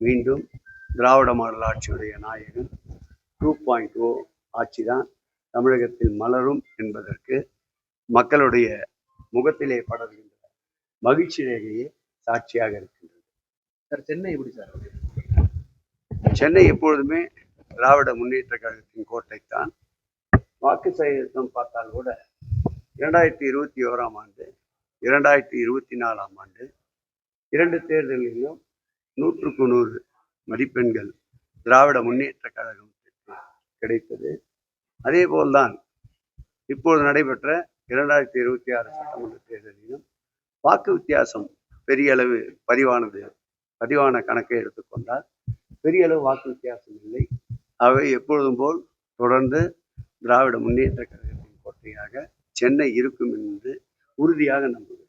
மீண்டும் திராவிட மாடல் ஆட்சியுடைய நாயகன் 2.0 ஆட்சி தான் தமிழகத்தில் மலரும் என்பதற்கு மக்களுடைய முகத்திலே படர்கின்ற மகிழ்ச்சி ரேகையே சாட்சியாக இருக்கின்றது. சார், சென்னை எப்படி சார்? சென்னை எப்பொழுதுமே திராவிட முன்னேற்ற கழகத்தின் கோட்டைத்தான். வாக்கு சதவீதம் பார்த்தால் கூட 2021 ஆண்டு 2024 ஆண்டு 2 தேர்தலிலும் 100க்கு 100 மதிப்பெண்கள் திராவிட முன்னேற்ற கழகத்திற்கு கிடைத்தது. அதே போல்தான் இப்போது நடைபெற்ற 2026 சட்டமன்ற தேர்தலிலும் வாக்கு வித்தியாசம் பெரிய அளவு பதிவான கணக்கை எடுத்துக்கொண்டால் பெரிய அளவு வாக்கு வித்தியாசம் இல்லை. அவை எப்பொழுதும் போல் தொடர்ந்து திராவிட முன்னேற்ற கழகத்தின் கோட்டையாக சென்னை இருக்கும் என்று உறுதியாக நம்புகிறேன்.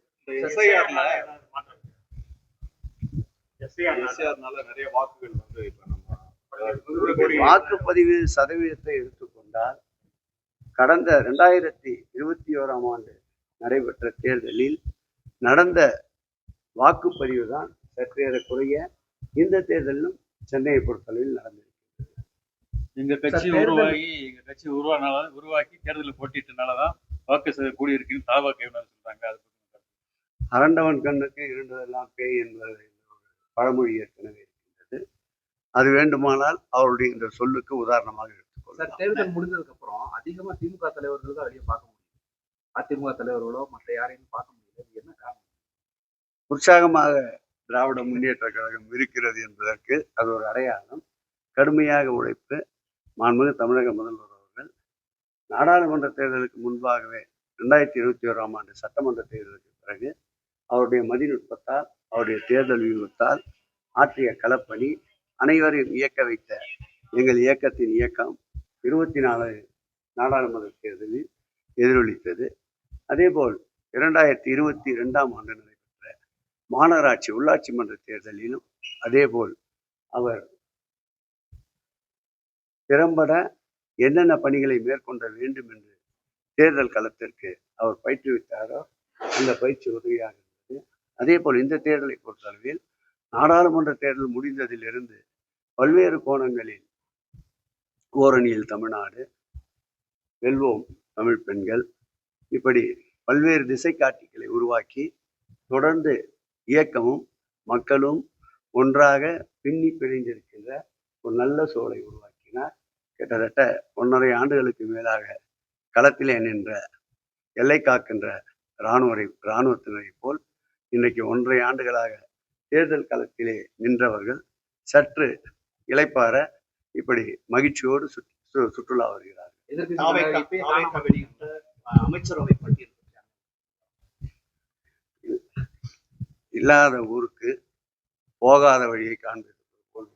வாக்குப்பதிவு சதவீதத்தை எடுத்துக்கொண்டால் கடந்த 2021 ஆண்டு நடைபெற்ற தேர்தலில் நடந்த வாக்குப்பதிவு தான் சற்றேறக்குறைய இந்த தேர்தலிலும் சென்னையை பொறுத்தளவில் நடந்திருக்கிறது. எங்க கட்சி உருவாக்கி தேர்தலில் போட்டிட்டனாலதான் வாக்கு கூடியிருக்குன்னு தாவாக்கு சொல்றாங்க. அரண்டவன் கண்ணுக்கு இருந்ததெல்லாம் பேய் என்பது பழமொழி ஏற்கனவே இருக்கின்றது. அது வேண்டுமானால் அவருடைய இந்த சொல்லுக்கு உதாரணமாக எடுத்துக்கொள்ளலாம். தேர்தல் முடிந்ததுக்கு அப்புறம் அதிகமா திமுக தலைவர்கள் தான் வெளியே பார்க்க முடியும். அதிமுக தலைவர்களோ மற்ற யாரையும் பார்க்க முடியல. என்ன காரணம்? உற்சாகமாக திராவிட முன்னேற்ற கழகம் இருக்கிறது என்பதற்கு அது ஒரு அடையாளம். கடுமையாக உழைப்பு மாண்புமிகு தமிழக முதல்வர் அவர்கள் நாடாளுமன்ற தேர்தலுக்கு முன்பாகவே 2021 ஆண்டு சட்டமன்ற தேர்தலுக்கு பிறகு அவருடைய மதிநுட்பத்தால் அவருடைய தேர்தல் வியூகத்தால் ஆற்றிய களப்பணி அனைவரையும் இயக்க வைத்த எங்கள் இயக்கத்தின் இயக்கம் 24 நாடாளுமன்ற தேர்தலில் எதிரொலித்தது. அதேபோல் 2022 ஆண்டு நடைபெற்ற மாநகராட்சி உள்ளாட்சி மன்ற தேர்தலிலும் அதேபோல் அவர் திறம்பட என்னென்ன பணிகளை மேற்கொள்ள வேண்டும் என்று தேர்தல் களத்திற்கு அவர் பயிற்றுவித்தாரோ அந்த பயிற்சி உதவியாக இருந்தது. அதே போல் இந்த தேர்தலை பொறுத்தளவில் நாடாளுமன்ற தேர்தல் முடிந்ததிலிருந்து பல்வேறு கோணங்களில் ஓரணியில் தமிழ்நாடு, வெல்வோம் தமிழ் பெண்கள், இப்படி பல்வேறு திசை காட்டிகளை உருவாக்கி தொடர்ந்து இயக்கமும் மக்களும் ஒன்றாக பின்னி பிணைந்திருக்கின்ற ஒரு நல்ல சூழலை உருவாக்கினார். கிட்டத்தட்ட 1.5 ஆண்டுகளுக்கு மேலாக களத்திலே நின்ற எல்லை காக்கின்ற இராணுவத்தினரை போல் இன்றைக்கு 1.5 ஆண்டுகளாக தேர்தல் களத்திலே நின்றவர்கள் சற்று இளைப்பாற இப்படி மகிழ்ச்சியோடு சுற்றுலா வருகிறார்கள். அமைச்சரவை பட்டியல் இல்லாத ஊருக்கு போகாத வழியை காண்பது போல்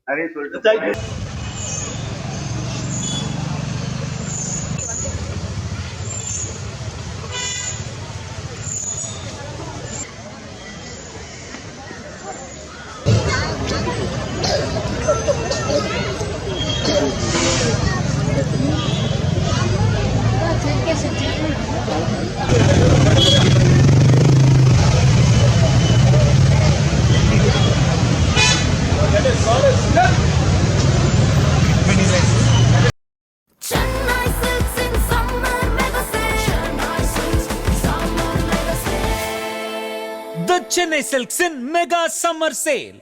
நிறைய சொல்லிட்டு The Chennai Silks in Mega Summer Sale.